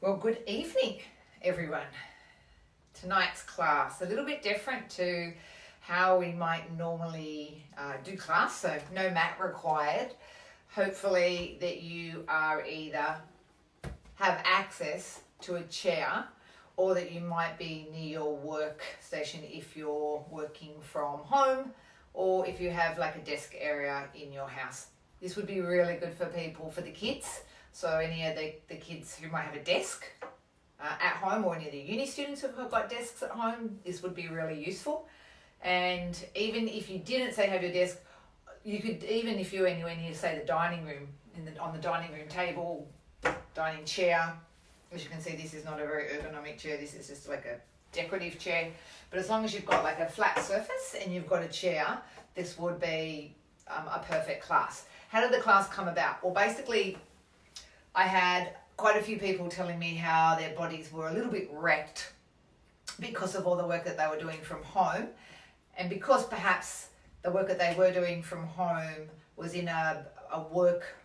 Well, good evening, everyone. Tonight's class, a little bit different to how we might normally do class, so no mat required. Hopefully that you are either have access to a chair or that you might be near your workstation if you're working from home or if you have like a desk area in your house. This would be really good for people, for the kids. So any of the kids who might have a desk at home, or any of the uni students who have got desks at home, this would be really useful. And even if you didn't say have your desk, you could, even if you're anywhere near, say, the dining room, on the dining room table, dining chair. As you can see, this is not a very ergonomic chair. This is just like a decorative chair. But as long as you've got like a flat surface and you've got a chair, this would be a perfect class. How did the class come about? Well, basically, I had quite a few people telling me how their bodies were a little bit wrecked because of all the work that they were doing from home, and because perhaps the work that they were doing from home was in a work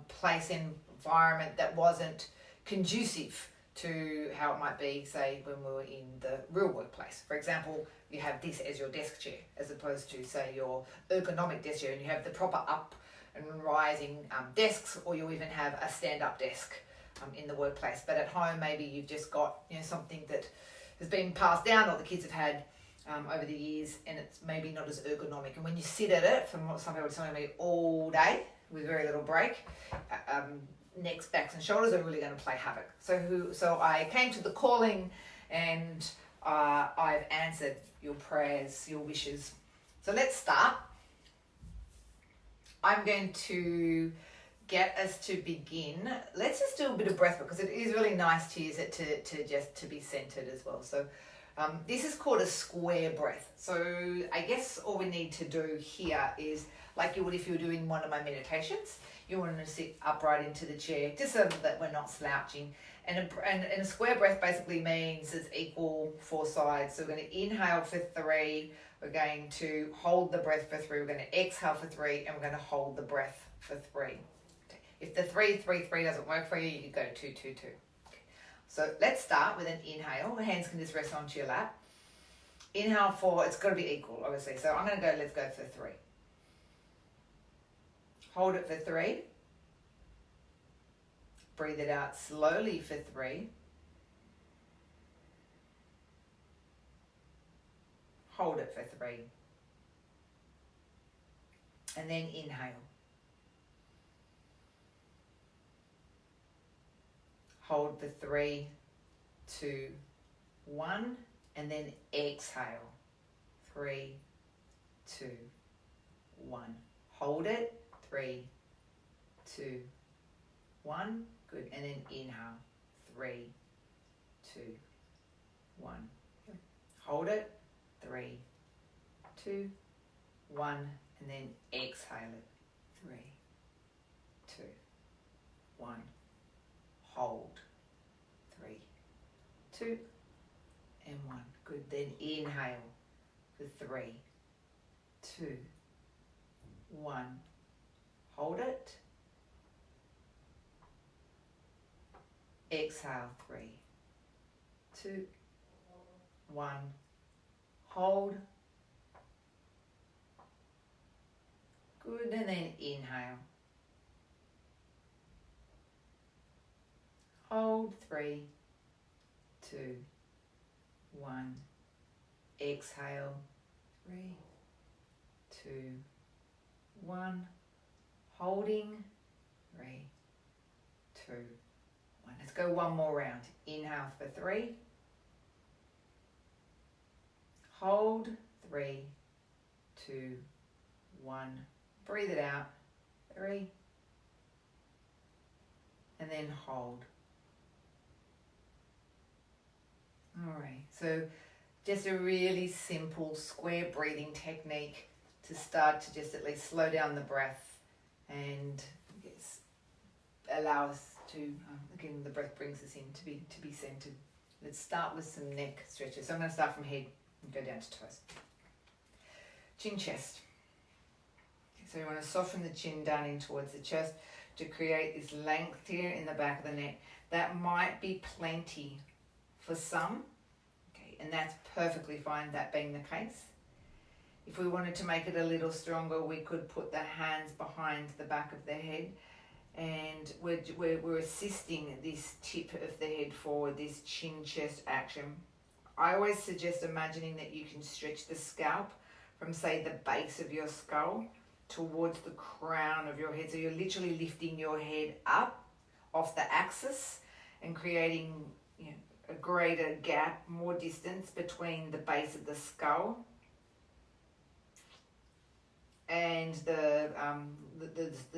place environment that wasn't conducive to how it might be, say, when we were in the real workplace. For example, you have this as your desk chair as opposed to, say, your ergonomic desk chair, and you have the proper up and rising desks, or you even have a stand-up desk in the workplace. But at home, maybe you've just got something that has been passed down, or the kids have had over the years, and it's maybe not as ergonomic. And when you sit at it, from what some people are telling me, all day with very little break, necks, backs, and shoulders are really going to play havoc. So I came to the calling, and I've answered your prayers, your wishes. So let's start. I'm going to get us to begin. Let's just do a bit of breath work, because it is really nice to use it to be centered as well. So this is called a square breath. So I guess all we need to do here is, like you would if you were doing one of my meditations, you want to sit upright into the chair, just so that we're not slouching. And a square breath basically means it's equal 4 sides. So we're going to inhale for 3, we're going to hold the breath for 3, we're going to exhale for 3, and we're going to hold the breath for 3. If the 3-3-3 doesn't work for you, you could go 2-2-2. Okay. So let's start with an inhale. The hands can just rest onto your lap. Inhale for, it's got to be equal, obviously. So I'm going to go, let's go for 3. Hold it for 3. Breathe it out slowly for 3. Hold it for 3. And then inhale. Hold for 3, 2, 1, and then exhale. 3, 2, 1. Hold it. 3, 2, 1. Good. And then inhale. 3, 2, 1. Hold it. 3, 2, 1. And then exhale it. 3, 2, 1. Hold. 3, 2, and 1. Good. Then inhale for 3, 2, 1. Hold it. Exhale. 3, 2, 1. Hold. Good. And then inhale. Hold. 3, 2, 1. Exhale. 3, 2, 1. Holding. 3, 2, 1. Let's go one more round. Inhale for 3. Hold. 3, 2, 1. Breathe it out. 3. And then hold. All right, so just a really simple square breathing technique to start to just at least slow down the breath and allow us to, again, the breath brings us in to be centered. Let's start with some neck stretches. So I'm going to start from head and go down to toes. Chin, chest. So you want to soften the chin down in towards the chest. to create this length here in the back of the neck. That might be plenty for some, okay, and that's perfectly fine, that being the case. If we wanted to make it a little stronger, we could put the hands behind the back of the head, and we're assisting this tip of the head forward, this chin chest action. I always suggest imagining that you can stretch the scalp from, say, the base of your skull towards the crown of your head. So you're literally lifting your head up off the axis and creating, you know, a greater gap, more distance between the base of the skull and the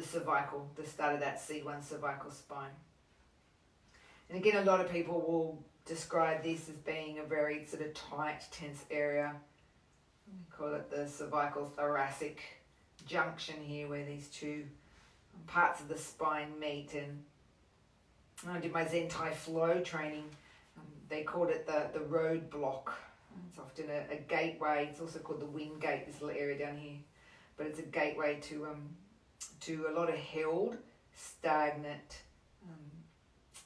cervical, the start of that C1 cervical spine. And again, a lot of people will describe this as being a very sort of tight, tense area. We call it the cervical thoracic junction here, where these two parts of the spine meet. And when I did my Zen Tai flow training, they called it the roadblock. It's often a gateway. It's also called the wind gate, this little area down here. But it's a gateway to a lot of held, stagnant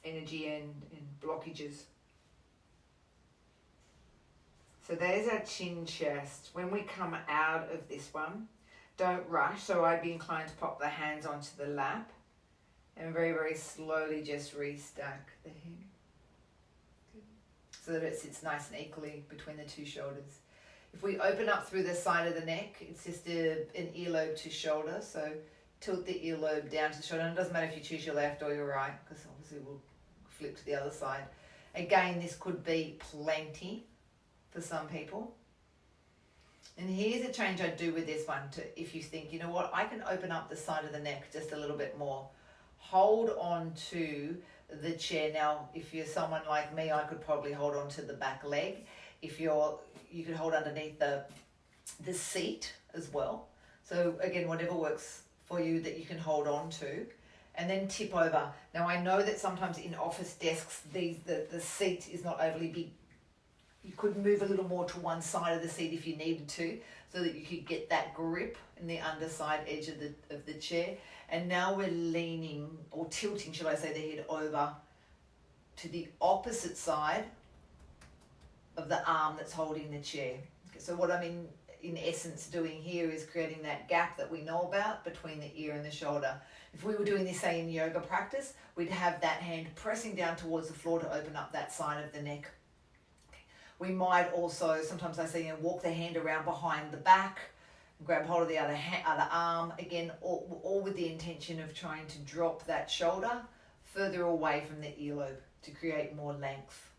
energy and blockages. So there's our chin chest. When we come out of this one, don't rush. So I'd be inclined to pop the hands onto the lap and very, very slowly just restack the head so that it sits nice and equally between the two shoulders. If we open up through the side of the neck, it's just an earlobe to shoulder. So tilt the earlobe down to the shoulder. And it doesn't matter if you choose your left or your right, because obviously we'll flip to the other side. Again, this could be plenty for some people. And here's a change I do with this one. If you think, you know what, I can open up the side of the neck just a little bit more. Hold on to the chair. Now, if you're someone like me, I could probably hold on to the back leg. If you could hold underneath the seat as well. So again, whatever works for you that you can hold on to, and then tip over. Now I know that sometimes in office desks, the seat is not overly big. You could move a little more to one side of the seat if you needed to, so that you could get that grip in the underside edge of the chair. And now we're leaning, or tilting, should I say, the head over to the opposite side of the arm that's holding the chair. Okay, so what I'm in essence doing here is creating that gap that we know about between the ear and the shoulder. If we were doing this, say, in yoga practice, we'd have that hand pressing down towards the floor to open up that side of the neck. We might also, sometimes I say, walk the hand around behind the back, grab hold of the other arm, again, all with the intention of trying to drop that shoulder further away from the earlobe to create more length.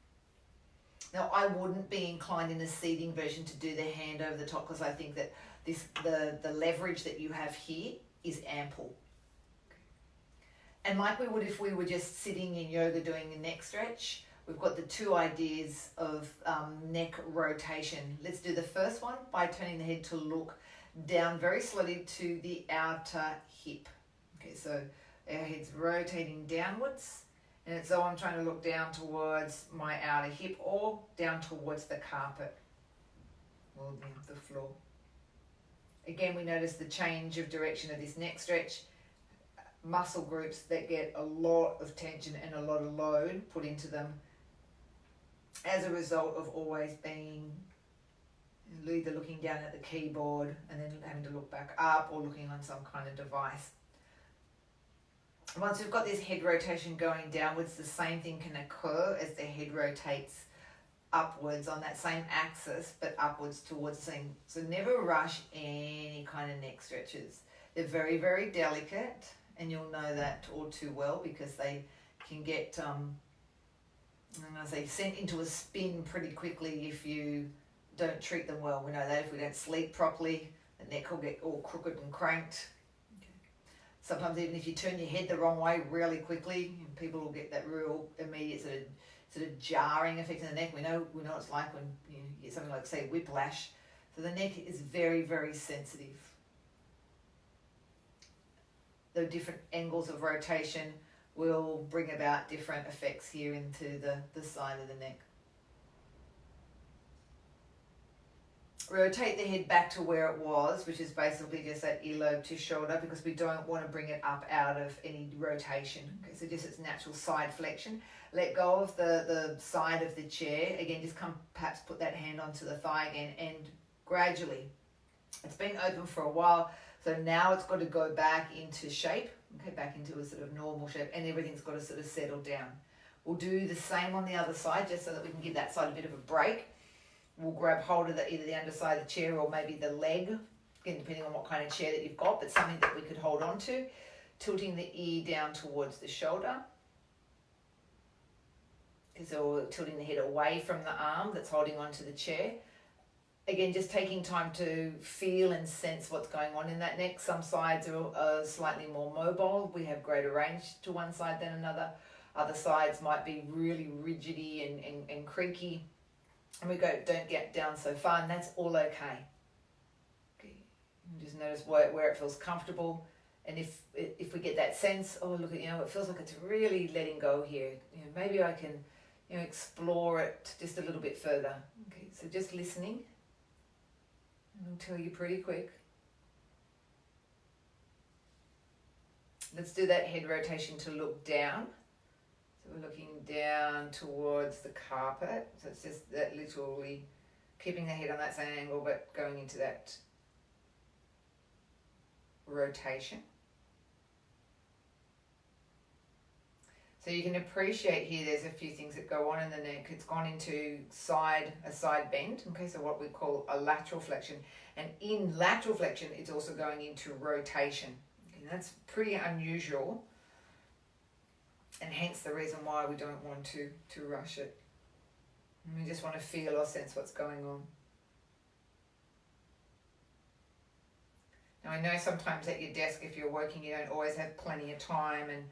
Now, I wouldn't be inclined in a seating version to do the hand over the top, because I think that the leverage that you have here is ample. And like we would if we were just sitting in yoga doing a neck stretch, we've got the two ideas of neck rotation. Let's do the first one by turning the head to look down very slowly to the outer hip. Okay, so our head's rotating downwards, and it's so I'm trying to look down towards my outer hip or down towards the carpet or the floor. Again, we notice the change of direction of this neck stretch. Muscle groups that get a lot of tension and a lot of load put into them as a result of always being either looking down at the keyboard and then having to look back up, or looking on some kind of device. Once we've got this head rotation going downwards, the same thing can occur as the head rotates upwards on that same axis, but upwards towards the same. So never rush any kind of neck stretches. They're very, very delicate, and you'll know that all too well, because they can get sent into a spin pretty quickly if you don't treat them well. We know that if we don't sleep properly, the neck will get all crooked and cranked. Okay. Sometimes even if you turn your head the wrong way really quickly, people will get that real immediate sort of jarring effect in the neck. We know it's like when you get something like, say, whiplash. So the neck is very, very sensitive. The different angles of rotation will bring about different effects here into the side of the neck. rotate the head back to where it was, which is basically just that earlobe to shoulder, because we don't want to bring it up out of any rotation. Okay, so just its natural side flexion. Let go of the side of the chair. Again, just come, perhaps put that hand onto the thigh again, and gradually, it's been open for a while, so now it's got to go back into shape, okay, back into a sort of normal shape, and everything's got to sort of settle down. We'll do the same on the other side, just so that we can give that side a bit of a break. We'll grab hold of either the underside of the chair or maybe the leg, again, depending on what kind of chair that you've got, but something that we could hold on to, tilting the ear down towards the shoulder. So we're tilting the head away from the arm that's holding onto the chair. Again, just taking time to feel and sense what's going on in that neck. Some sides are slightly more mobile. We have greater range to one side than another. Other sides might be really rigidy and creaky. And we don't get down so far, and that's all okay. Just notice where it feels comfortable, and if we get that sense, oh look, it feels like it's really letting go here. Maybe I can, explore it just a little bit further. Okay, so just listening, and I'll tell you pretty quick. Let's do that head rotation to look down. So we're looking down towards the carpet. So it's just that literally keeping the head on that same angle, but going into that rotation. So you can appreciate here there's a few things that go on in the neck. It's gone into a side bend, okay, so what we call a lateral flexion. And in lateral flexion, it's also going into rotation. Okay, that's pretty unusual. And hence the reason why we don't want to rush it. And we just want to feel or sense what's going on. Now I know sometimes at your desk, if you're working, you don't always have plenty of time, and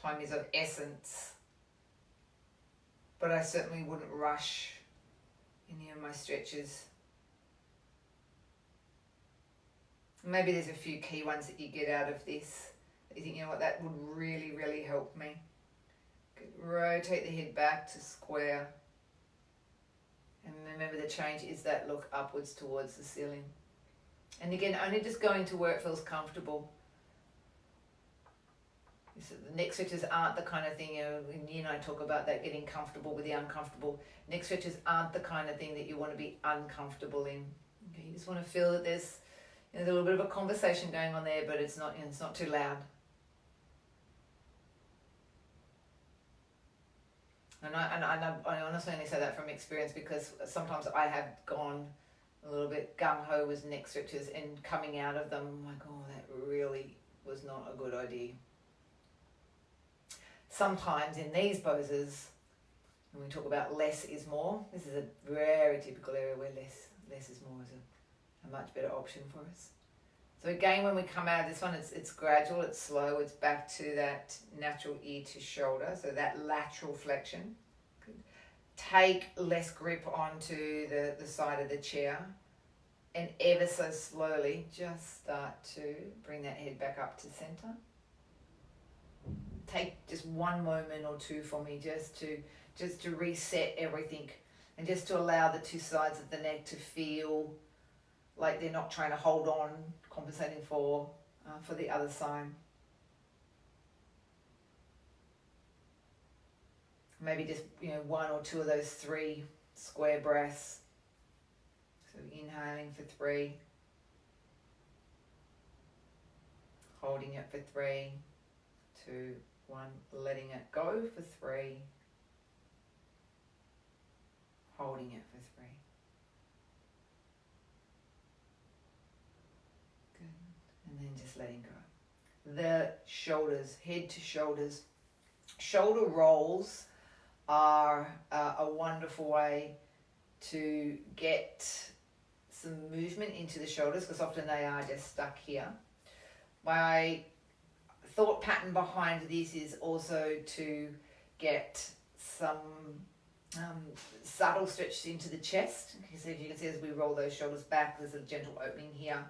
time is of essence. But I certainly wouldn't rush any of my stretches. Maybe there's a few key ones that you get out of this. You think, that would really, really help me. Rotate the head back to square. And remember, the change is that look upwards towards the ceiling. And again, only just going to where it feels comfortable. The neck stretches aren't the kind of thing, when you and I talk about that, getting comfortable with the uncomfortable. Neck stretches aren't the kind of thing that you want to be uncomfortable in. Okay, you just want to feel that there's a little bit of a conversation going on there, but it's not too loud. And I honestly only say that from experience, because sometimes I have gone a little bit gung-ho with neck stretches, and coming out of them, I'm like, oh, that really was not a good idea. Sometimes in these poses, when we talk about less is more, this is a very typical area where less is more is a much better option for us. So again, when we come out of this one, it's gradual, it's slow, it's back to that natural ear to shoulder, so that lateral flexion. Take less grip onto the side of the chair, and ever so slowly just start to bring that head back up to center. Take just one moment or two for me just to reset everything, and just to allow the two sides of the neck to feel like they're not trying to hold on, compensating for the other side. Maybe just one or two of those 3 square breaths. So inhaling for 3, holding it for 3, 2, 1, letting it go for 3, holding it for 3. Good. And then just letting go. The shoulders, head to shoulders. Shoulder rolls are a wonderful way to get some movement into the shoulders, because often they are just stuck here. My thought pattern behind this is also to get some subtle stretch into the chest. Okay, so you can see as we roll those shoulders back, there's a gentle opening here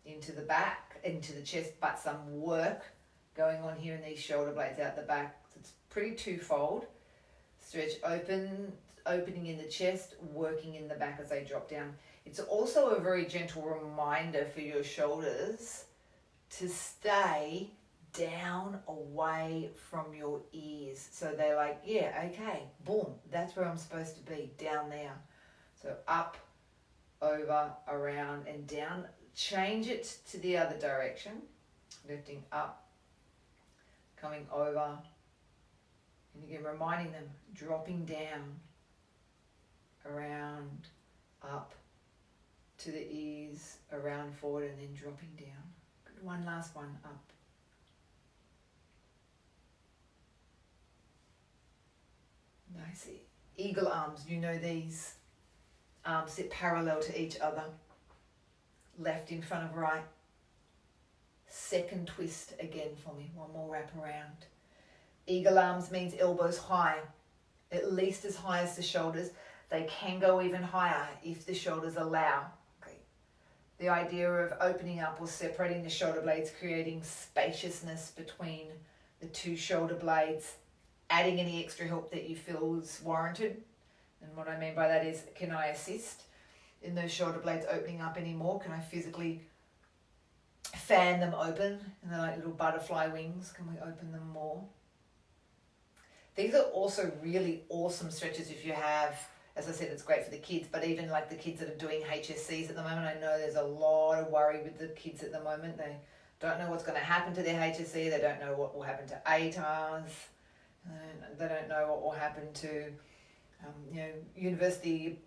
into the back, into the chest, but some work going on here in these shoulder blades out the back. So it's pretty twofold. Stretch opening in the chest, working in the back as they drop down. It's also a very gentle reminder for your shoulders to stay down away from your ears. So they're like, yeah, okay, boom, that's where I'm supposed to be, down there. So up, over, around, and down. Change it to the other direction. Lifting up, coming over, and again reminding them, dropping down, around, up, to the ears, around, forward, and then dropping down. Good. One last one, up. Nice. Eagle arms, you know these. Arms sit parallel to each other. Left in front of right. Second twist again for me. One more wrap around. Eagle arms means elbows high, at least as high as the shoulders. They can go even higher if the shoulders allow. Okay. The idea of opening up or separating the shoulder blades, creating spaciousness between the two shoulder blades, adding any extra help that you feel is warranted. And what I mean by that is, can I assist in those shoulder blades opening up anymore? Can I physically fan them open? And they're like little butterfly wings. Can we open them more? These are also really awesome stretches if you have, as I said, it's great for the kids, but even like the kids that are doing HSCs at the moment, I know there's a lot of worry with the kids at the moment. They don't know what's going to happen to their HSC. They don't know what will happen to ATARs. They don't know what will happen to university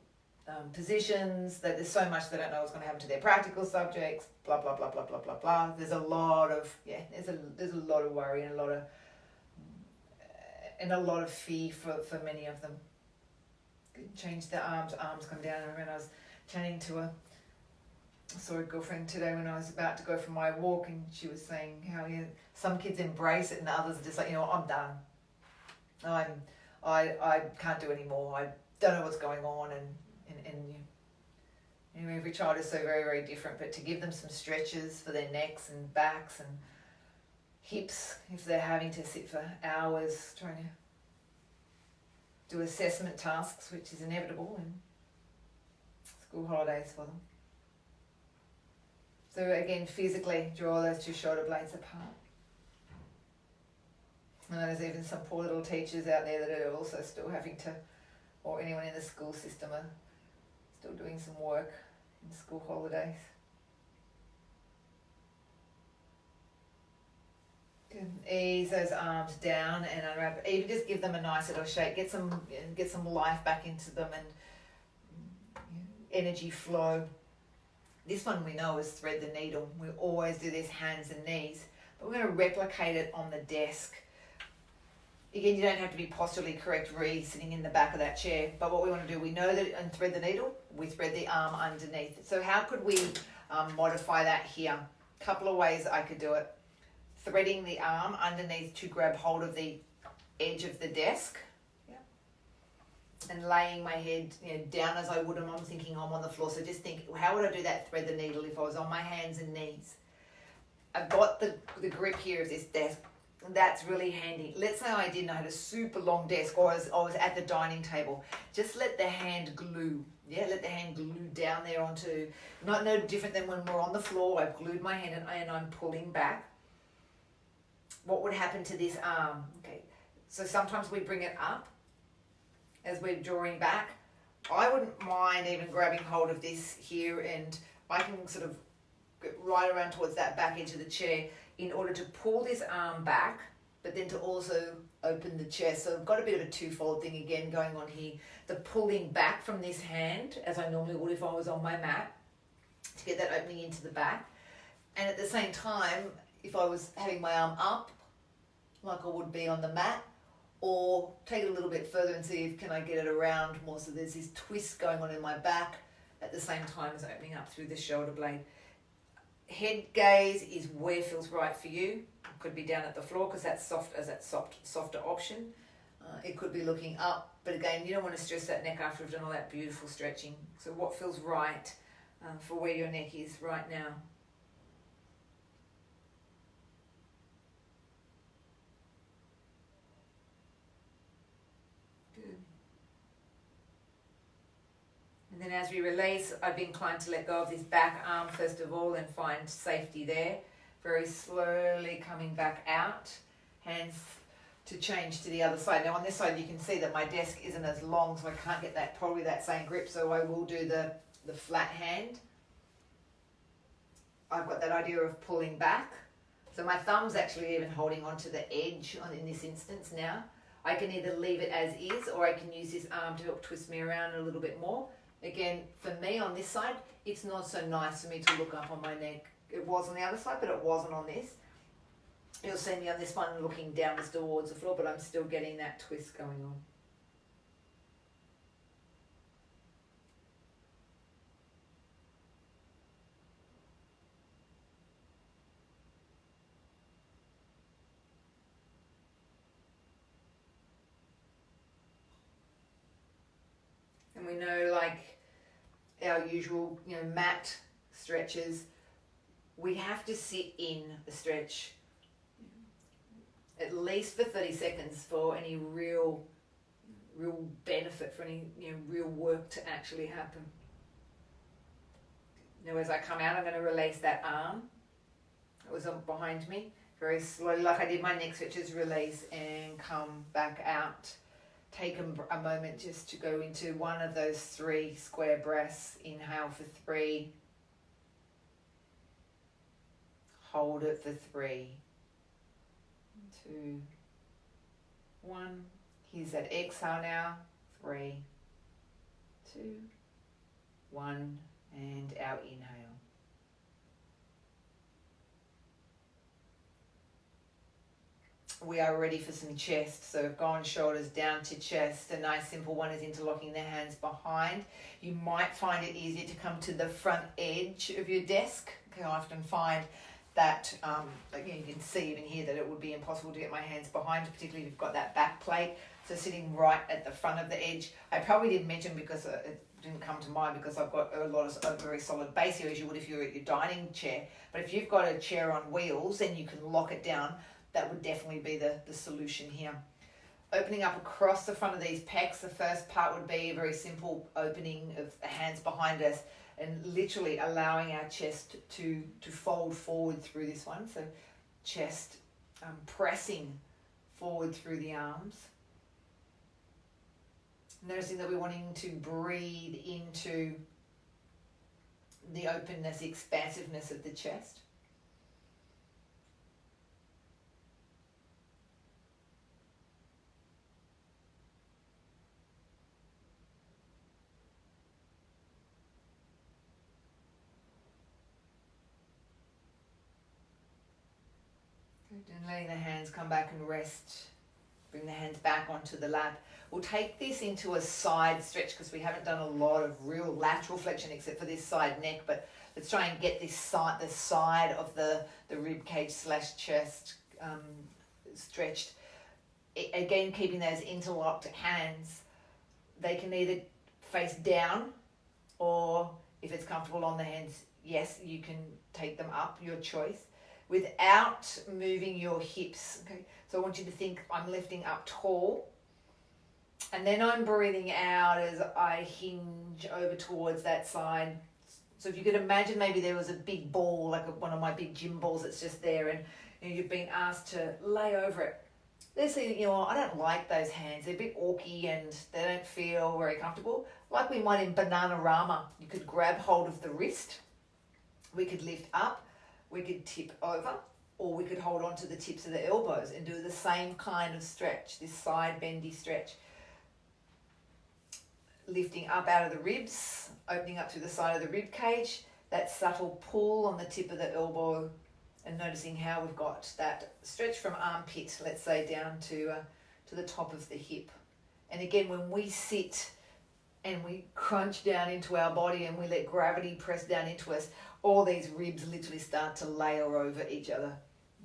positions. That there's so much they don't know what's going to happen to their practical subjects. Blah blah blah blah blah blah blah. There's a lot of there's a lot of worry and a lot of fear for many of them. Change the arms come down. And when I was chatting to I saw a girlfriend today when I was about to go for my walk, and she was saying how some kids embrace it and others are just like, I'm done. I can't do anymore. I don't know what's going on, and every child is so very, very different. But to give them some stretches for their necks and backs and hips, if they're having to sit for hours trying to do assessment tasks, which is inevitable in school holidays for them. So again, physically draw those two shoulder blades apart. And there's even some poor little teachers out there that are also still having to, or anyone in the school system are still doing some work in school holidays. Good. Ease those arms down and unwrap. Even just give them a nice little shake. Get some life back into them and energy flow. This one we know is thread the needle. We always do this hands and knees, but we're going to replicate it on the desk. Again, you don't have to be posturally correct sitting in the back of that chair, but what we want to do, we know that in thread the needle, we thread the arm underneath. So how could we modify that here? A couple of ways I could do it. Threading the arm underneath to grab hold of the edge of the desk. Yep. And laying my head down as I would when I'm thinking I'm on the floor. So just think, how would I do that thread the needle if I was on my hands and knees? I've got the grip here of this desk. That's really handy. Let's say I had a super long desk, or I was at the dining table. Just let the hand glue. Let the hand glue down there onto, no different than when we're on the floor. I've glued my hand and I'm pulling back. What would happen to this arm? Okay, so sometimes we bring it up as we're drawing back. I wouldn't mind even grabbing hold of this here, and I can sort of get right around towards that back edge of the chair in order to pull this arm back, but then to also open the chest. So I've got a bit of a twofold thing again going on here. The pulling back from this hand, as I normally would if I was on my mat, to get that opening into the back. And at the same time, if I was having my arm up, like I would be on the mat, or take it a little bit further and see if can I get it around more, so there's this twist going on in my back at the same time as opening up through the shoulder blade. Head gaze is where feels right for you. It could be down at the floor because that's softer option. It could be looking up, but again, you don't want to stress that neck after you've done all that beautiful stretching. So what feels right for where your neck is right now? Good. as we release, I'd be inclined to let go of this back arm first of all and find safety there. Very slowly coming back out, hands to change to the other side. Now on this side you can see that my desk isn't as long, so I can't get that probably that same grip, so I will do the flat hand. I've got that idea of pulling back. So my thumb's actually even holding onto the edge in this instance now. I can either leave it as is, or I can use this arm to help twist me around a little bit more. Again, for me on this side, it's not so nice for me to look up on my neck. It was on the other side, but it wasn't on this. You'll see me on this one looking downwards towards the floor, but I'm still getting that twist going on. And we know, like our usual, mat stretches, we have to sit in the stretch at least for 30 seconds for any real benefit, for any real work to actually happen. Now as I come out, I'm going to release that arm that was behind me very slowly, like I did my neck stretches. Release and come back out. Take a moment just to go into one of those 3 square breaths. Inhale for 3. Hold it for 3. 2, 1. Here's that exhale now. 3, 2, 1. And our inhale. We are ready for some chest. So we've gone shoulders down to chest. A nice simple one is interlocking the hands behind. You might find it easier to come to the front edge of your desk. I often find that, you can see even here that it would be impossible to get my hands behind, particularly if you've got that back plate. So sitting right at the front of the edge. I probably didn't mention because it didn't come to mind because I've got a very solid base here, as you would if you're at your dining chair. But if you've got a chair on wheels, then you can lock it down. That would definitely be the solution here. Opening up across the front of these pecs, the first part would be a very simple opening of the hands behind us and literally allowing our chest to fold forward through this one. So chest pressing forward through the arms. Noticing that we're wanting to breathe into the openness, the expansiveness of the chest. And letting the hands come back and rest. Bring the hands back onto the lap. We'll take this into a side stretch because we haven't done a lot of real lateral flexion except for this side neck, but let's try and get this side, the side of the rib cage / chest stretched. Again, keeping those interlocked hands. They can either face down, or if it's comfortable on the hands, yes, you can take them up, your choice, without moving your hips. Okay, so I want you to think I'm lifting up tall, and then I'm breathing out as I hinge over towards that side. So if you could imagine maybe there was a big ball, like one of my big gym balls that's just there, and you've been asked to lay over it. Let's see, I don't like those hands. They're a bit orky and they don't feel very comfortable. Like we might in Bananarama, you could grab hold of the wrist. We could lift up, we could tip over, or we could hold on to the tips of the elbows and do the same kind of stretch, this side bendy stretch. Lifting up out of the ribs, opening up through the side of the rib cage, that subtle pull on the tip of the elbow, and noticing how we've got that stretch from armpit, let's say, down to the top of the hip. And again, when we sit and we crunch down into our body and we let gravity press down into us, all these ribs literally start to layer over each other.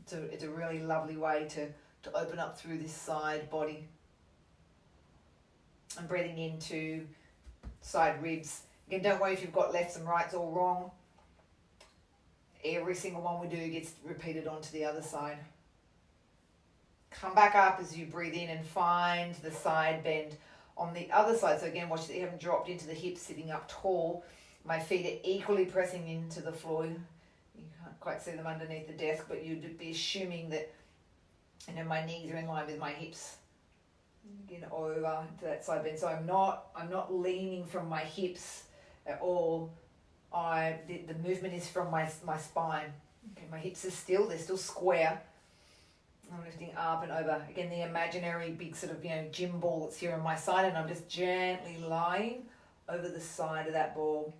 So it's a really lovely way to open up through this side body. And breathing into side ribs. Again, don't worry if you've got lefts and rights all wrong. Every single one we do gets repeated onto the other side. Come back up as you breathe in and find the side bend On the other side, so again, watch that you haven't dropped into the hips, sitting up tall. My feet are equally pressing into the floor. You can't quite see them underneath the desk, but you'd be assuming that, you know, my knees are in line with my hips. Again, over to that side bend. So I'm not leaning from my hips at all. The movement is from my spine. Okay, my hips are still, they're still square. I'm lifting up and over. Again, the imaginary big sort of, you know, gym ball that's here on my side, and I'm just gently lying over the side of that ball.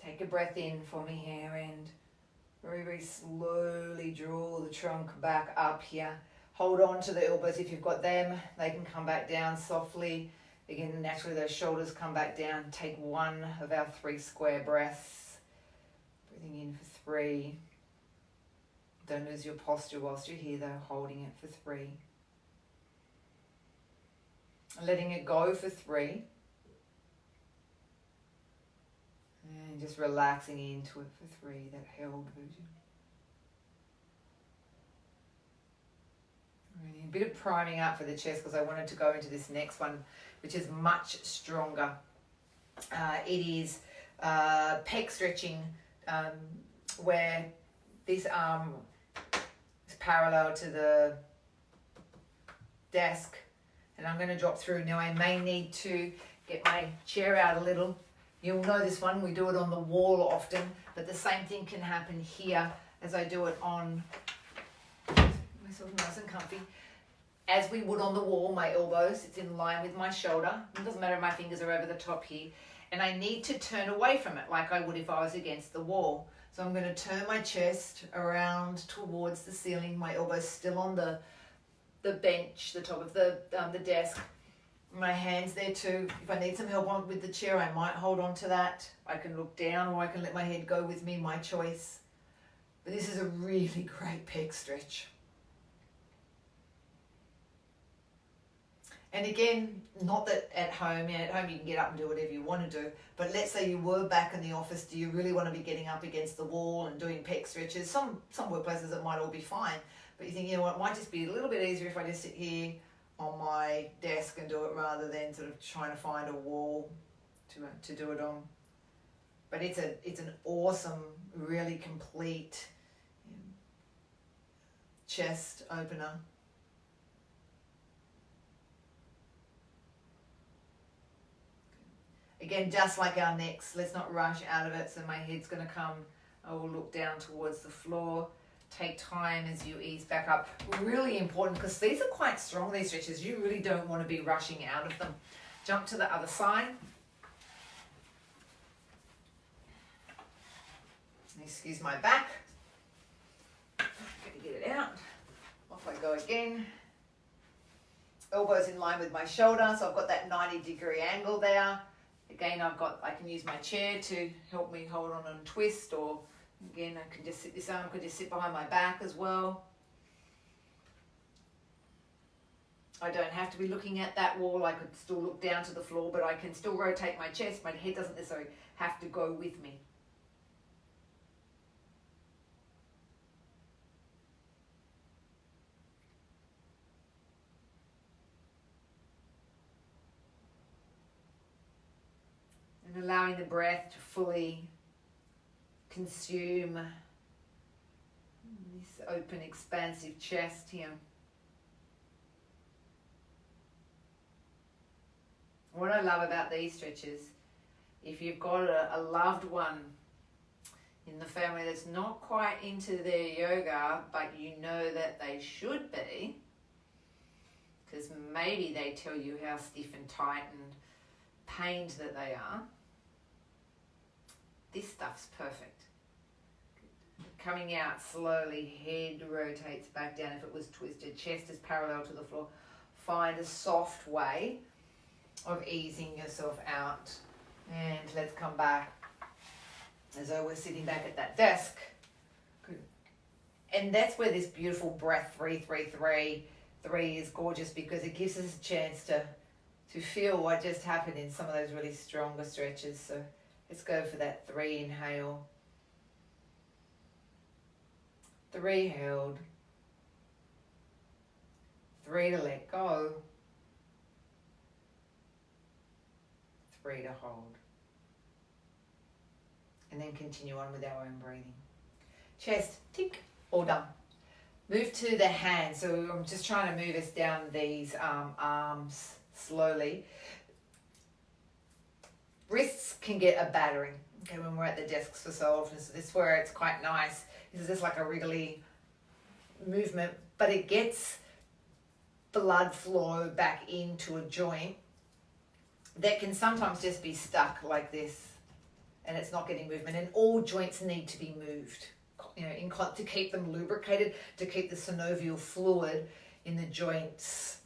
Take a breath in for me here, and very, very slowly draw the trunk back up here. Hold on to the elbows if you've got them. They can come back down softly. Again, naturally those shoulders come back down. Take one of our 3 square breaths. Breathing in for 3. Don't lose your posture whilst you're here though, holding it for 3. Letting it go for 3. And just relaxing into it for 3, that held version. A bit of priming up for the chest because I wanted to go into this next one, which is much stronger. It is pec stretching, where this arm is parallel to the desk, and I'm going to drop through. Now I may need to get my chair out a little. You'll know this one, we do it on the wall often, but the same thing can happen here as I do it on myself nice and comfy. As we would on the wall, my elbows, it's in line with my shoulder. It doesn't matter if my fingers are over the top here. And I need to turn away from it like I would if I was against the wall. So I'm going to turn my chest around towards the ceiling, my elbows still on the bench, the top of the desk. My hands there too. If I need some help on with the chair, I might hold on to that. I can look down or I can let my head go with me, my choice. But this is a really great pec stretch. And again, not that at home you can get up and do whatever you want to do, but let's say you were back in the office, do you really want to be getting up against the wall and doing pec stretches? Some workplaces it might all be fine, but you think, you know what, it might just be a little bit easier if I just sit here on my desk and do it rather than sort of trying to find a wall to do it on. But it's an awesome, really complete chest opener. Again, just like our necks, let's not rush out of it. So my head's going to come, I will look down towards the floor. Take time as you ease back up. Really important because these are quite strong, these stretches. You really don't want to be rushing out of them. Jump to the other side. Excuse my back. I'm going to get it out. Off I go again. Elbows in line with my shoulder, so I've got that 90-degree angle there. Again, I can use my chair to help me hold on and twist, or again, I can just sit, this arm could just sit behind my back as well. I don't have to be looking at that wall. I could still look down to the floor, but I can still rotate my chest. My head doesn't necessarily have to go with me. And allowing the breath to fully consume this open, expansive chest here. What I love about these stretches, if you've got a loved one in the family that's not quite into their yoga, but you know that they should be, because maybe they tell you how stiff and tight and pained that they are, this stuff's perfect. Coming out slowly, head rotates back down if it was twisted, chest is parallel to the floor. Find a soft way of easing yourself out. And let's come back as though we're sitting back at that desk. Good. And that's where this beautiful breath 3-3-3 is gorgeous, because it gives us a chance to to feel what just happened in some of those really stronger stretches. So let's go for that 3 inhale, 3 held, 3 to let go, 3 to hold. And then continue on with our own breathing. Chest, tick, all done. Move to the hands. So I'm just trying to move us down these arms slowly. Wrists can get a battering, okay, when we're at the desks for so often. So this is where it's quite nice. This is just like a wriggly movement, but it gets blood flow back into a joint that can sometimes just be stuck like this, and it's not getting movement. And all joints need to be moved, you know, to keep them lubricated, to keep the synovial fluid in the joints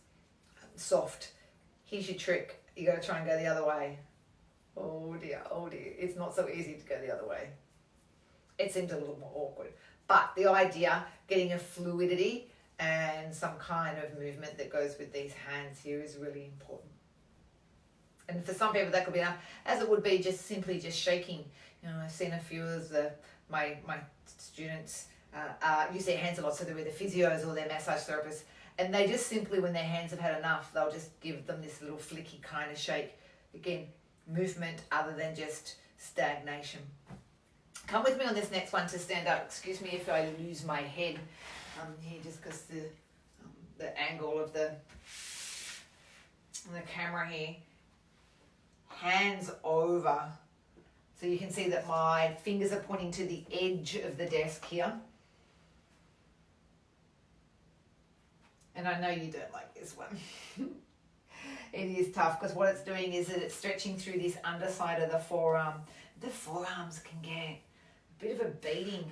soft. Here's your trick. You got to try and go the other way. Oh dear, oh dear. It's not so easy to go the other way. It seems a little more awkward. But the idea, getting a fluidity and some kind of movement that goes with these hands here is really important. And for some people that could be enough, as it would be just simply just shaking. You know, I've seen a few of my students use their hands a lot, so they're either physios or they're massage therapists, and they just simply, when their hands have had enough, they'll just give them this little flicky kind of shake. Again, movement other than just stagnation. Come with me on this next one to stand up. Excuse me if I lose my head here, just because the angle of the camera here. Hands over. So you can see that my fingers are pointing to the edge of the desk here. And I know you don't like this one. It is tough because what it's doing is that it's stretching through this underside of the forearm. The forearms can get a bit of a beating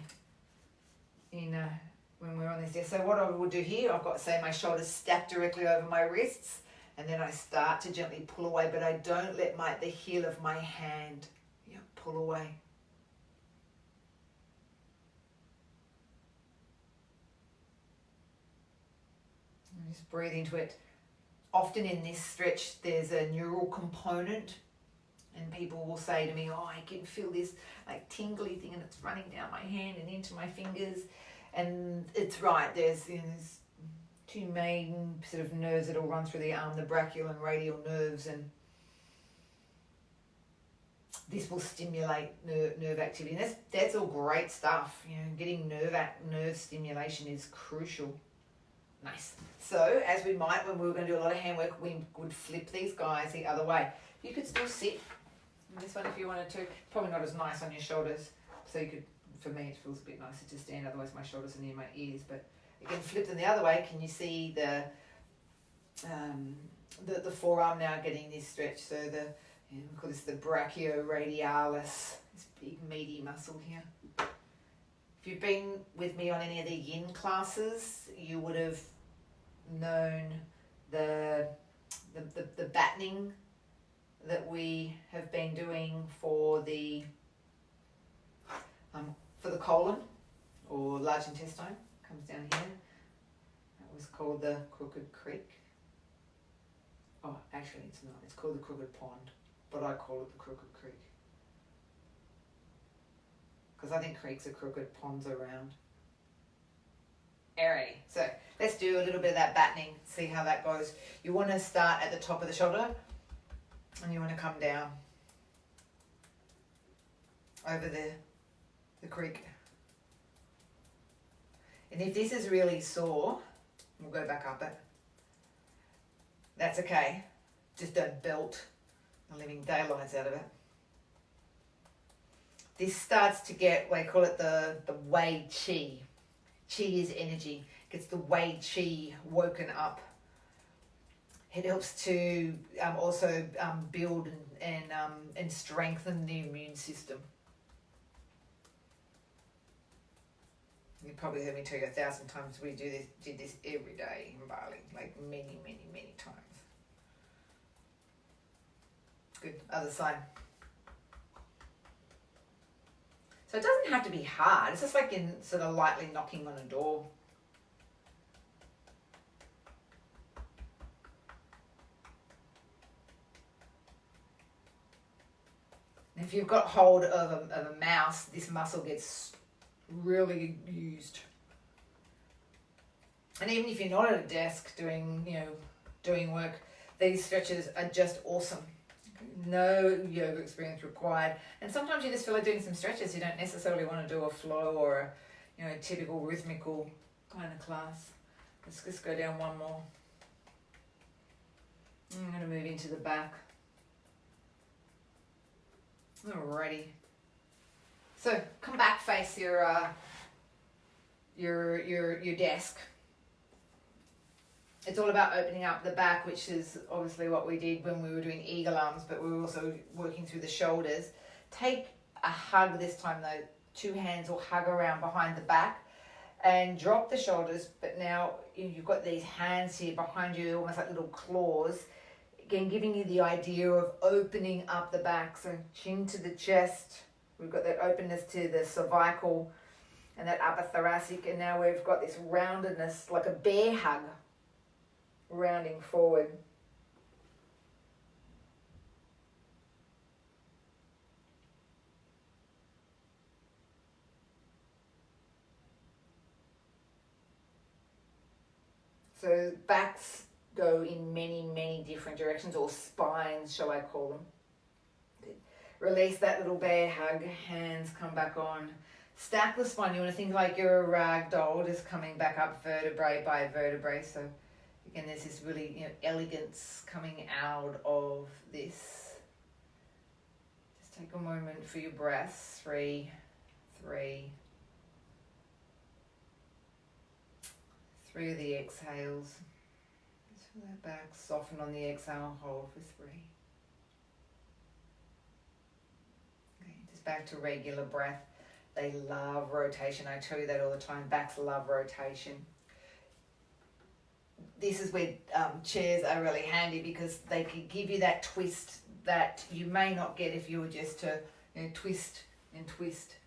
when we're on this desk. So what I will do here, I've got, say, my shoulders stacked directly over my wrists, and then I start to gently pull away, but I don't let the heel of my hand pull away. And just breathe into it. Often in this stretch, there's a neural component, and people will say to me, oh, I can feel this like tingly thing, and it's running down my hand and into my fingers. And it's right, there's two main sort of nerves that will run through the arm, the brachial and radial nerves, and this will stimulate nerve activity. And that's all great stuff. You know, getting nerve stimulation is crucial. Nice. So, as we might when we were going to do a lot of handwork, we would flip these guys the other way. You could still sit in this one if you wanted to. Probably not as nice on your shoulders. So you could, for me, it feels a bit nicer to stand. Otherwise, my shoulders are near my ears. But again, flip them the other way. Can you see the forearm now getting this stretch? So we call this the brachioradialis, this big meaty muscle here. If you've been with me on any of the yin classes, you would have known the battening that we have been doing for the colon or large intestine. Comes down here. That was called the Crooked Creek. Oh, actually it's not. It's called the Crooked Pond, but I call it the Crooked Creek. Because I think creeks are crooked, ponds are round. Alrighty, so let's do a little bit of that battening, see how that goes. You want to start at the top of the shoulder, and you want to come down over the creek. And if this is really sore, we'll go back up it. That's okay. Just don't belt the living daylights out of it. This starts to get, we call it the Wei Qi. Qi is energy. Gets the Wei Qi woken up. It helps to also build and strengthen the immune system. You probably heard me tell you 1,000 times we did this every day in Bali, like many, many, many times. Good, other side. So it doesn't have to be hard. It's just like in sort of lightly knocking on a door. If you've got hold of a mouse, this muscle gets really used. And even if you're not at a desk doing work, these stretches are just awesome. No yoga experience required. And sometimes you just feel like doing some stretches. You don't necessarily want to do a flow or a typical rhythmical kind of class. Let's just go down one more. I'm going to move into the back. Alrighty. So come back, face your desk. It's all about opening up the back, which is obviously what we did when we were doing eagle arms, but we were also working through the shoulders. Take a hug this time though. 2 hands will hug around behind the back and drop the shoulders, but now you've got these hands here behind you, almost like little claws. Again, giving you the idea of opening up the back. So chin to the chest. We've got that openness to the cervical and that upper thoracic. And now we've got this roundedness, like a bear hug, rounding forward. So backs go in many different directions, or spines, shall I call them. Release that little bear hug, hands come back on. Stack the spine. You want to think like you're a rag doll, just coming back up vertebrae by vertebrae. So again, there's this really elegance coming out of this. Just take a moment for your breaths. 3, 3. 3 of the exhales. Just feel that back, soften on the exhale, hold for 3. Okay, just back to regular breath. They love rotation. I tell you that all the time. Backs love rotation. This is where chairs are really handy, because they can give you that twist that you may not get if you were just to twist and twist.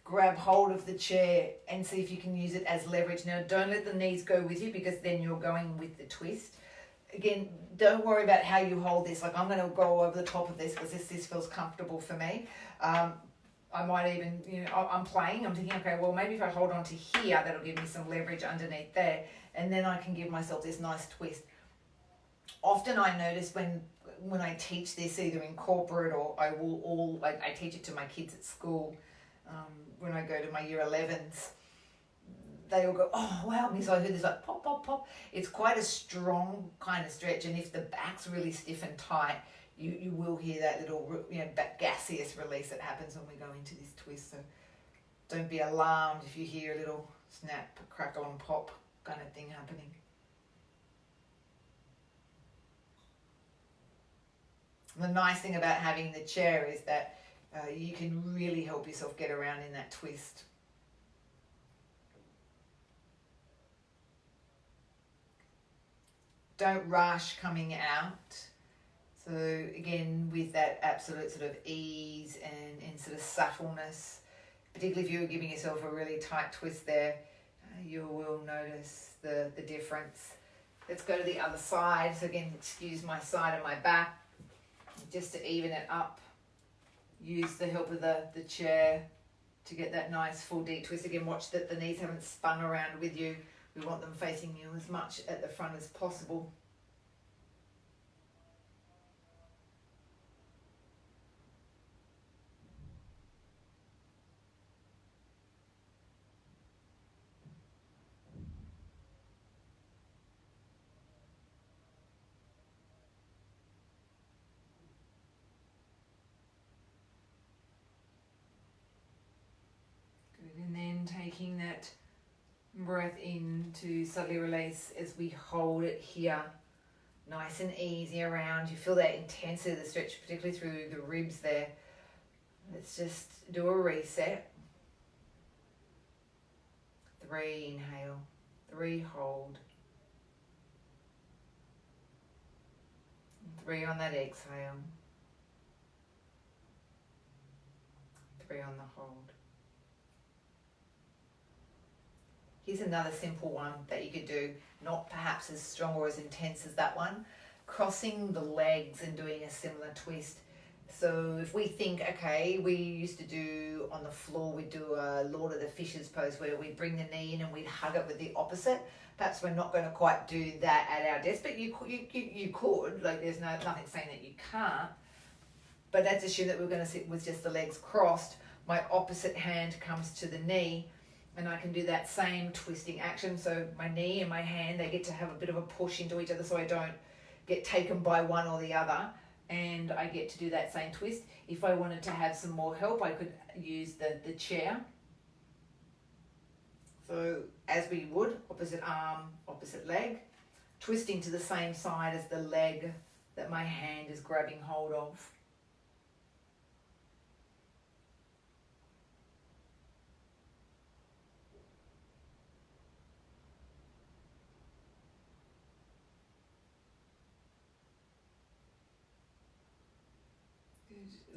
Grab hold of the chair and see if you can use it as leverage. Now, don't let the knees go with you, because then you're going with the twist. Again, don't worry about how you hold this. Like, I'm going to go over the top of this because this feels comfortable for me. I might even, I'm playing. I'm thinking, okay, well, maybe if I hold on to here, that'll give me some leverage underneath there. And then I can give myself this nice twist. Often I notice when I teach this, either in corporate or I teach it to my kids at school, when I go to my year 11s, they all go, oh, wow. So I heard this like pop, pop, pop. It's quite a strong kind of stretch. And if the back's really stiff and tight, you will hear that little gaseous release that happens when we go into this twist. So don't be alarmed if you hear a little snap, crackle and pop kind of thing happening. The nice thing about having the chair is that you can really help yourself get around in that twist. Don't rush coming out. So again, with that absolute sort of ease and sort of subtleness, particularly if you're giving yourself a really tight twist there, you will notice the difference. Let's go to the other side. So again, excuse my side and my back, just to even it up. Use the help of the chair to get that nice full deep twist. Again, watch that the knees haven't spun around with you. We want them facing you as much at the front as possible. And then taking that breath in to subtly release as we hold it here, nice and easy around. You feel that intensity of the stretch, particularly through the ribs there. Let's just do a reset. 3, inhale. 3, hold. 3 on that exhale. 3 on the hold. Here's another simple one that you could do, not perhaps as strong or as intense as that one. Crossing the legs and doing a similar twist. So if we think, okay, we used to do on the floor, we'd do a Lord of the Fishes pose where we'd bring the knee in and we'd hug it with the opposite. Perhaps we're not going to quite do that at our desk, but you could, like there's nothing saying that you can't. But let's assume that we're going to sit with just the legs crossed. My opposite hand comes to the knee and I can do that same twisting action. So my knee and my hand, they get to have a bit of a push into each other so I don't get taken by one or the other. And I get to do that same twist. If I wanted to have some more help, I could use the chair. So as we would, opposite arm, opposite leg, twisting to the same side as the leg that my hand is grabbing hold of.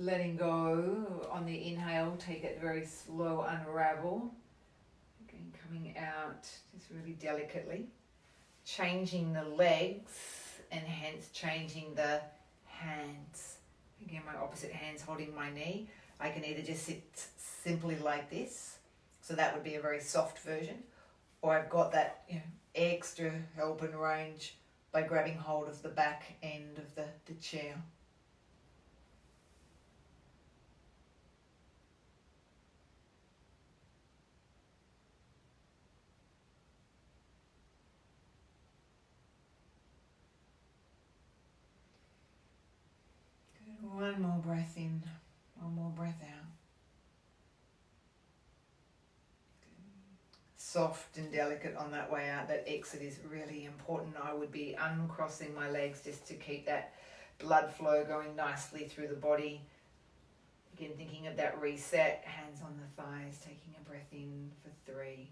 Letting go on the inhale, take it very slow, unravel. Again, coming out just really delicately. Changing the legs and hence changing the hands. Again, my opposite hand's holding my knee. I can either just sit simply like this, so that would be a very soft version, or I've got that extra help and range by grabbing hold of the back end of the chair. One more breath in, one more breath out. Soft and delicate on that way out. That exit is really important. I would be uncrossing my legs just to keep that blood flow going nicely through the body. Again, thinking of that reset, hands on the thighs, taking a breath in for 3.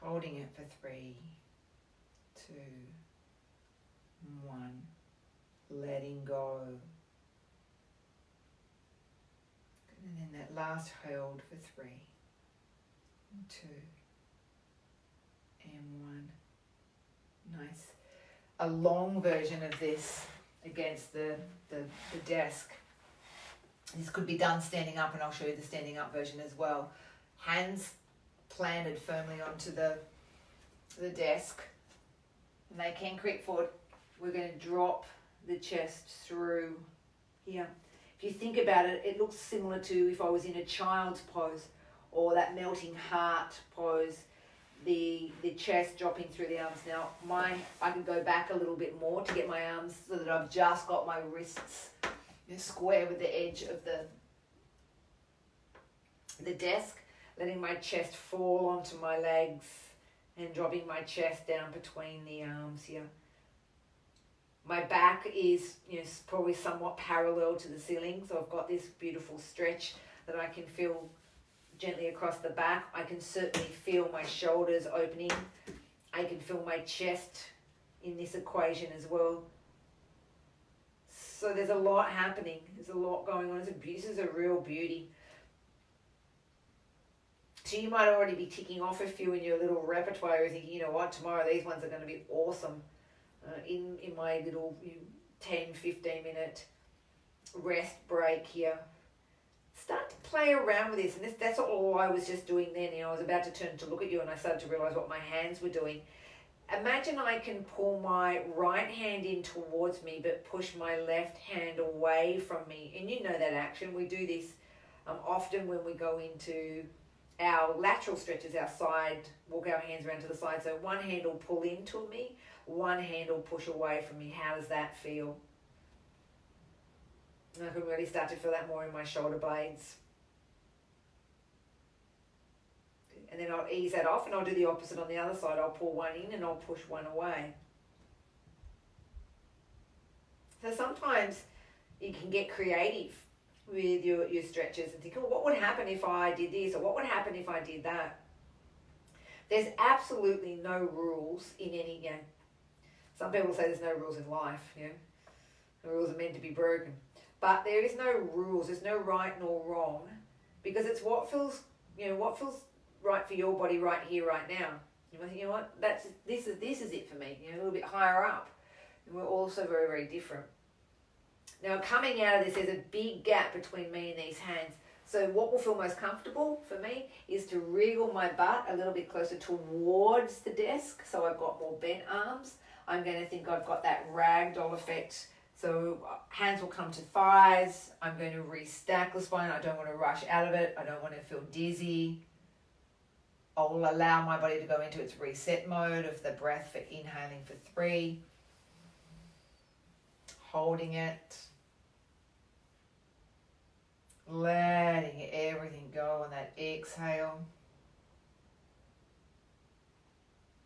Holding it for 3, 2, 1. Letting go. And then that last hold for 3, 2, and 1. Nice. A long version of this against the desk. This could be done standing up, and I'll show you the standing up version as well. Hands planted firmly onto the desk, and they can creep forward. We're going to drop the chest through here. If you think about it, it looks similar to if I was in a child's pose or that melting heart pose, the chest dropping through the arms. Now I can go back a little bit more to get my arms so that I've just got my wrists square with the edge of the desk, letting my chest fall onto my legs and dropping my chest down between the arms here. My back is probably somewhat parallel to the ceiling, so I've got this beautiful stretch that I can feel gently across the back. I can certainly feel my shoulders opening. I can feel my chest in this equation as well. So there's a lot happening. There's a lot going on. This is a real beauty. So you might already be ticking off a few in your little repertoire. You're thinking, you know what, tomorrow these ones are going to be awesome. In my little 10-15 minute rest break here, start to play around with this. And that's all I was just doing then. I was about to turn to look at you and I started to realize what my hands were doing. Imagine I can pull my right hand in towards me but push my left hand away from me. And you know that action. We do this often when we go into our lateral stretches, our side, walk our hands around to the side. So one hand will pull into me, one hand will push away from me. How does that feel? And I can really start to feel that more in my shoulder blades. And then I'll ease that off and I'll do the opposite on the other side. I'll pull one in and I'll push one away. So sometimes you can get creative with your stretches and think, oh, what would happen if I did this, or what would happen if I did that? There's absolutely no rules in any, some people say there's no rules in life, the rules are meant to be broken. But there is no rules, there's no right nor wrong, because it's what feels right for your body right here, right now. You know what, this is it for me, a little bit higher up. And we're also very, very different. Now coming out of this, there's a big gap between me and these hands. So what will feel most comfortable for me is to wriggle my butt a little bit closer towards the desk, so I've got more bent arms. I'm going to think I've got that ragdoll effect. So hands will come to thighs. I'm going to restack the spine. I don't want to rush out of it. I don't want to feel dizzy. I will allow my body to go into its reset mode of the breath for inhaling for 3. Holding it. Letting everything go on that exhale.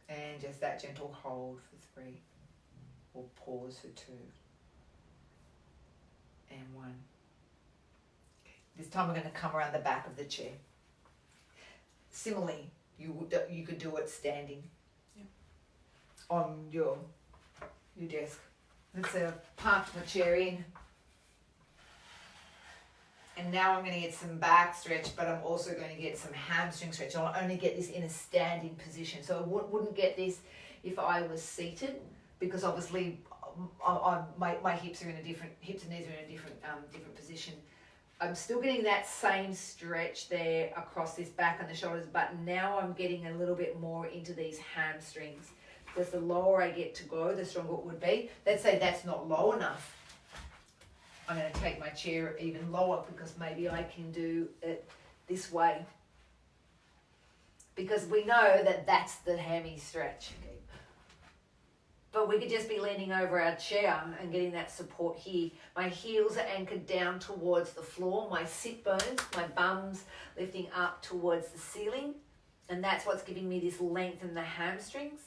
And just that gentle hold for 3. We'll pause for 2. And 1. This time we're going to come around the back of the chair. Similarly, you could do it standing on your desk. Let's say I've parked my chair in. And now I'm going to get some back stretch, but I'm also going to get some hamstring stretch. I'll only get this in a standing position. So I wouldn't get this if I was seated, because obviously my hips are in a different, hips and knees are in a different position. I'm still getting that same stretch there across this back and the shoulders, but now I'm getting a little bit more into these hamstrings, because the lower I get to go, the stronger it would be. Let's say that's not low enough. I'm going to take my chair even lower, because maybe I can do it this way. Because we know that that's the hammy stretch. Okay. But we could just be leaning over our chair and getting that support here. My heels are anchored down towards the floor. My sit bones, my bums lifting up towards the ceiling. And that's what's giving me this length in the hamstrings.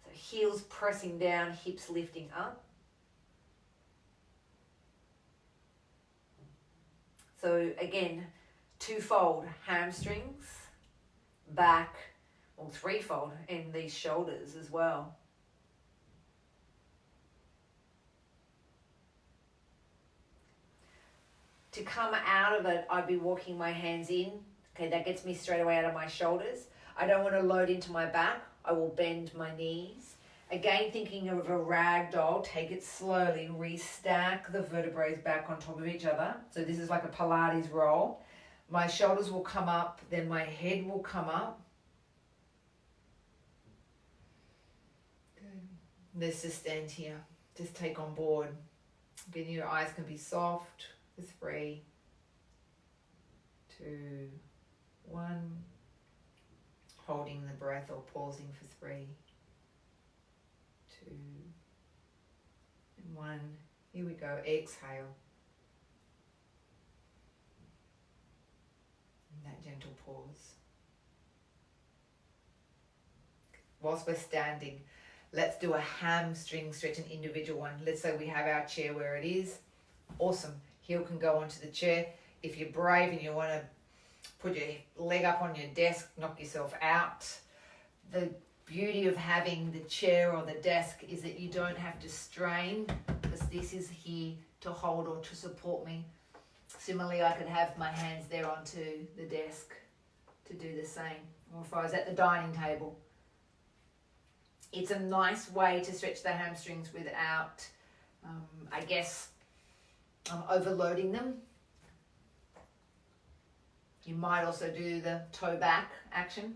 So heels pressing down, hips lifting up. So again, twofold, hamstrings, back, or threefold in these shoulders as well. To come out of it, I'd be walking my hands in. Okay, that gets me straight away out of my shoulders. I don't want to load into my back. I will bend my knees. Again, thinking of a rag doll, take it slowly, restack the vertebrae back on top of each other. So this is like a Pilates roll. My shoulders will come up, then my head will come up. Good. Let's just stand here. Just take on board. Again, your eyes can be soft for 3, 2, 1. Holding the breath or pausing for 3, 2, and 1. Here we go. Exhale. And that gentle pause. Whilst we're standing, let's do a hamstring stretch, an individual one. Let's say we have our chair where it is. Awesome. Heel can go onto the chair. If you're brave and you want to put your leg up on your desk, knock yourself out. The beauty of having the chair or the desk is that you don't have to strain, because this is here to hold or to support me. Similarly, I could have my hands there onto the desk to do the same, or if I was at the dining table. It's a nice way to stretch the hamstrings without, overloading them. You might also do the toe back action,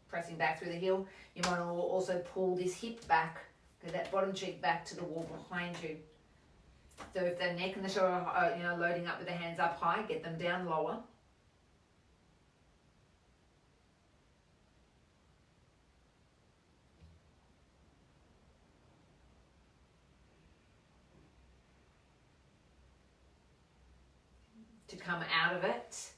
pressing back through the heel. You might also pull this hip back, get that bottom cheek back to the wall behind you. So if the neck and the shoulder are loading up with the hands up high, get them down lower. To come out of it,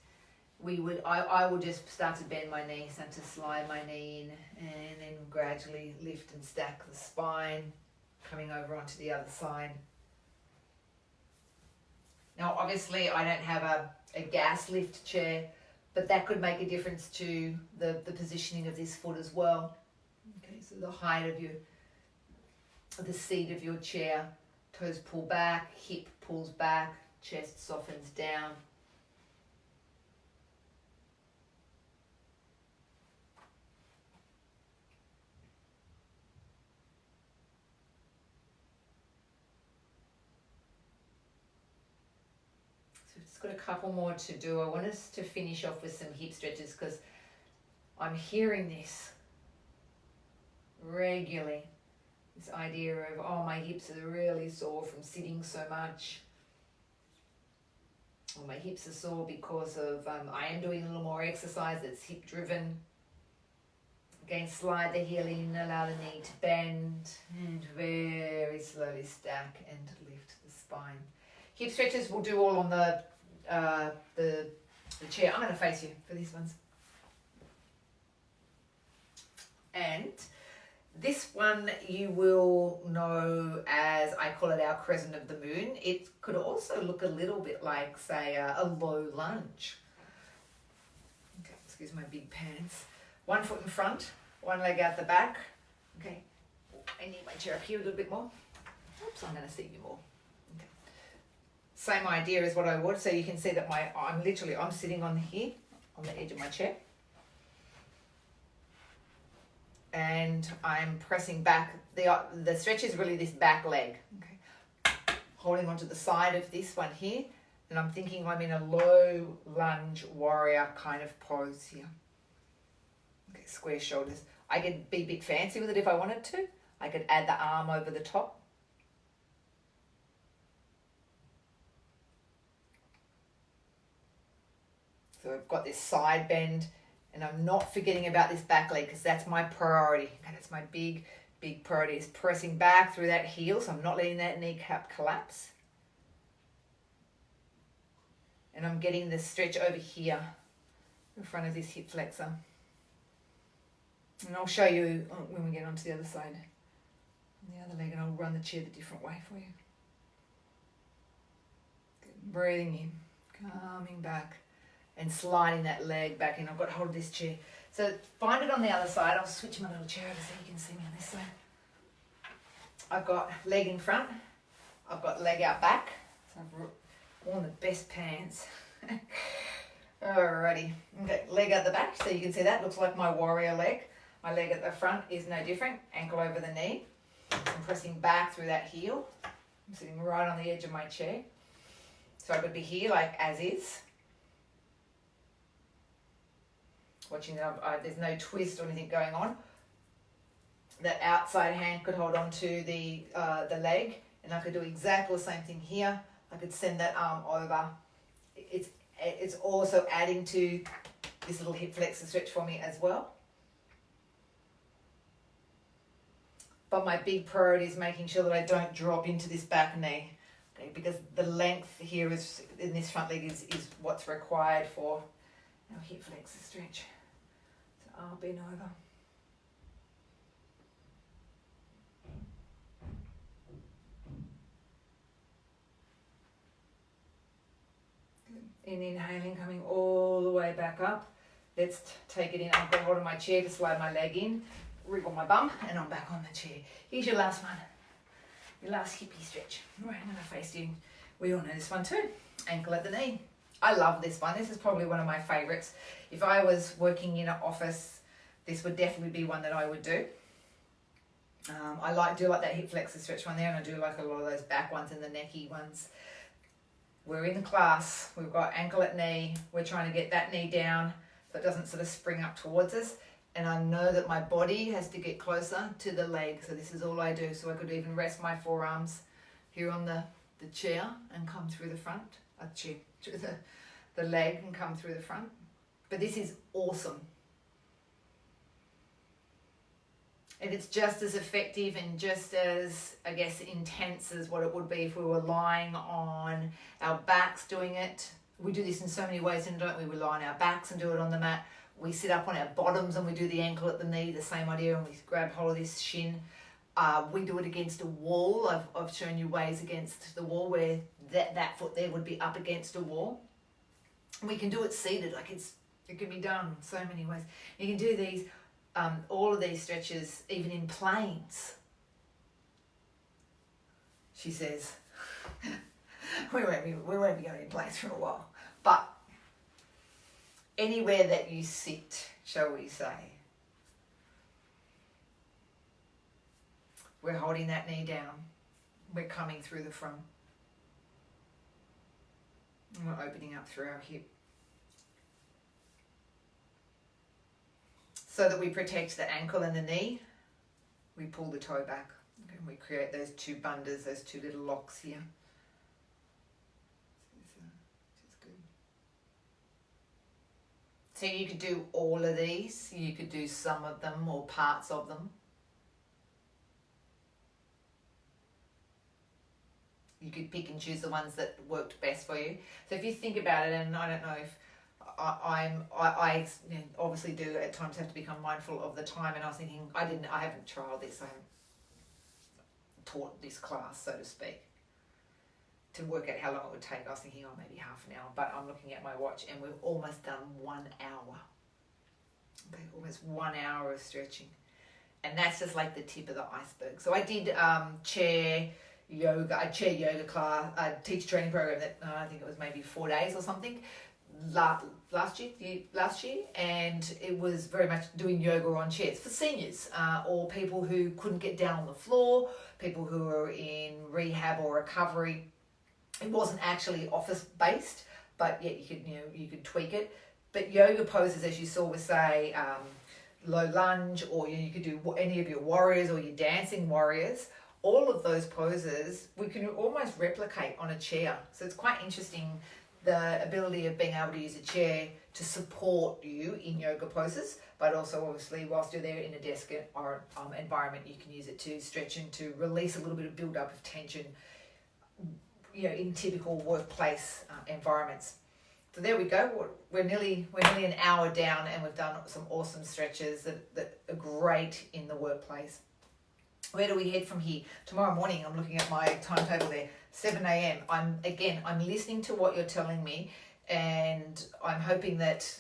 I will just start to bend my knee, start to slide my knee in, and then gradually lift and stack the spine, coming over onto the other side. Now, obviously, I don't have a gas lift chair, but that could make a difference to the positioning of this foot as well. Okay, so the height of the seat of your chair, toes pull back, hip pulls back, chest softens down. Just got a couple more to do. I want us to finish off with some hip stretches because I'm hearing this regularly. This idea of, oh, my hips are really sore from sitting so much. Or my hips are sore because of, I am doing a little more exercise that's hip driven. Again, slide the heel in, allow the knee to bend, and very slowly stack and lift the spine. Hip stretches we'll do all on the chair. I'm going to face you for these ones. And this one you will know as, I call it our crescent of the moon. It could also look a little bit like, say, a low lunge. Okay, excuse my big pants. 1 foot in front, 1 leg out the back. Okay, I need my chair up here a little bit more. Oops, I'm going to see you more. Okay. Same idea as what I would. So you can see that I'm sitting on here, on the edge of my chair. And I'm pressing back. The stretch is really this back leg. Okay. Holding onto the side of this one here. And I'm thinking I'm in a low lunge warrior kind of pose here. Okay, square shoulders. I could be a bit fancy with it if I wanted to. I could add the arm over the top. So I've got this side bend, and I'm not forgetting about this back leg because that's my priority. Okay, that's my big priority, is pressing back through that heel, so I'm not letting that kneecap collapse. And I'm getting the stretch over here in front of this hip flexor. And I'll show you when we get onto the other side, the other leg, and I'll run the chair the different way for you. Good. Breathing in, coming back, and sliding that leg back in. I've got hold of this chair. So find it on the other side. I'll switch my little chair over so you can see me on this side. I've got leg in front. I've got leg out back. So I've worn the best pants. Alrighty. Okay, leg out the back. So you can see that looks like my warrior leg. My leg at the front is no different. Ankle over the knee. I'm pressing back through that heel. I'm sitting right on the edge of my chair. So I could be here like as is. Watching that there's no twist or anything going on. That outside hand could hold on to the leg, and I could do exactly the same thing here. I could send that arm over. It's also adding to this little hip flexor stretch for me as well. But my big priority is making sure that I don't drop into this back knee, okay, because the length here is in this front leg is what's required for our hip flexor stretch. So I'll bend over. Good. And inhaling, coming all the way back up. Let's take it in. I've got hold of my chair to slide my leg in. Wriggle my bum, and I'm back on the chair. Here's your last one, your last hippie stretch. Right, I'm gonna face you. We all know this one too. Ankle at the knee. I love this one. This is probably one of my favorites. If I was working in an office, this would definitely be one that I would do. I do like that hip flexor stretch one there, and I do like a lot of those back ones and the necky ones. We're in the class. We've got ankle at knee. We're trying to get that knee down so it doesn't sort of spring up towards us. And I know that my body has to get closer to the leg. So this is all I do. So I could even rest my forearms here on the chair and come through the front. Through the leg and come through the front. But this is awesome. And it's just as effective and just as, I guess, intense as what it would be if we were lying on our backs doing it. We do this in so many ways, and don't we? We lie on our backs and do it on the mat. We sit up on our bottoms and we do the ankle at the knee, the same idea, and we grab hold of this shin. We do it against a wall. I've shown you ways against the wall where that foot there would be up against a wall. And we can do it seated, like it can be done so many ways. You can do these, all of these stretches, even in planes. She says, we won't be going in planes for a while, but anywhere that you sit, shall we say. We're holding that knee down. We're coming through the front. And we're opening up through our hip. So that we protect the ankle and the knee, we pull the toe back. Okay, and we create those two bundas, those two little locks here. Which is good. So you could do all of these. You could do some of them or parts of them. You could pick and choose the ones that worked best for you. So if you think about it, and I don't know if I obviously do at times have to become mindful of the time, and I was thinking I haven't trialed this, I haven't taught this class, so to speak, to work out how long it would take. I was thinking, oh, maybe half an hour, but I'm looking at my watch and we've almost done 1 hour. Okay, almost 1 hour of stretching, and that's just like the tip of the iceberg. So I did chair yoga class, teacher training program that I think it was maybe 4 days or something. Last year, and it was very much doing yoga on chairs for seniors or people who couldn't get down on the floor, people who were in rehab or recovery. It wasn't actually office based, but yet you could tweak it. But yoga poses, as you saw, was say low lunge, or you could do any of your warriors or your dancing warriors. All of those poses we can almost replicate on a chair. So it's quite interesting, the ability of being able to use a chair to support you in yoga poses, but also obviously whilst you're there in a desk or environment, you can use it to stretch and to release a little bit of build up of tension, in typical workplace environments. So there we go. We're nearly an hour down, and we've done some awesome stretches that are great in the workplace. Where do we head from here? Tomorrow morning, I'm looking at my timetable there, 7 a.m. I'm listening to what you're telling me, and I'm hoping that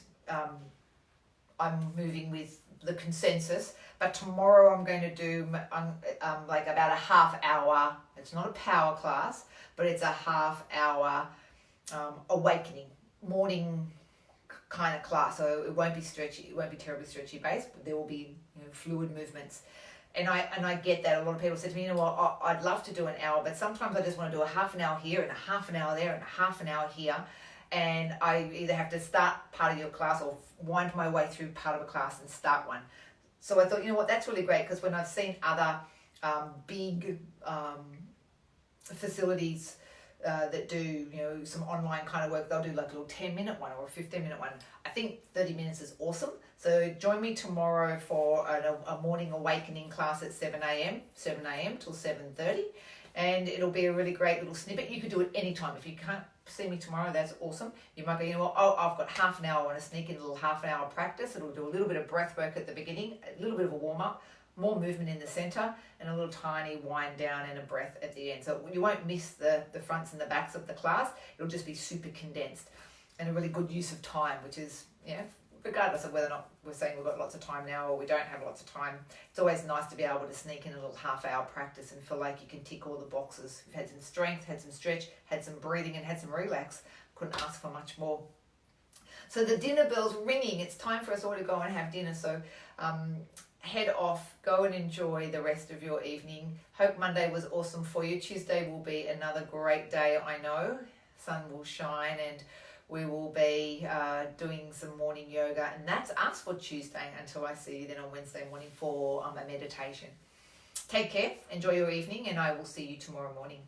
I'm moving with the consensus. But tomorrow I'm going to do like about a half hour. It's not a power class, but it's a half hour awakening morning kind of class. So it won't be stretchy. It won't be terribly stretchy based, but there will be fluid movements. And I get that. A lot of people say to me, I'd love to do an hour, but sometimes I just want to do a half an hour here and a half an hour there and a half an hour here. And I either have to start part of your class or wind my way through part of a class and start one. So I thought, that's really great, because when I've seen other big facilities that do, some online kind of work, they'll do like a little 10-minute one or a 15-minute one. I think 30 minutes is awesome. So join me tomorrow for a morning awakening class at 7 a.m. till 7:30. And it'll be a really great little snippet. You could do it anytime. If you can't see me tomorrow, that's awesome. You might go, I've got half an hour, I want to sneak in a little half an hour practice. It'll do a little bit of breath work at the beginning, a little bit of a warm up, more movement in the center, and a little tiny wind down and a breath at the end. So you won't miss the fronts and the backs of the class. It'll just be super condensed and a really good use of time, which is, regardless of whether or not we're saying we've got lots of time now or we don't have lots of time, it's always nice to be able to sneak in a little half-hour practice and feel like you can tick all the boxes. You've had some strength, had some stretch, had some breathing, and had some relax. Couldn't ask for much more. So the dinner bell's ringing. It's time for us all to go and have dinner. So head off, go and enjoy the rest of your evening. Hope Monday was awesome for you. Tuesday will be another great day, I know. Sun will shine, and we will be doing some morning yoga, and that's us for Tuesday until I see you then on Wednesday morning for a meditation. Take care, enjoy your evening, and I will see you tomorrow morning.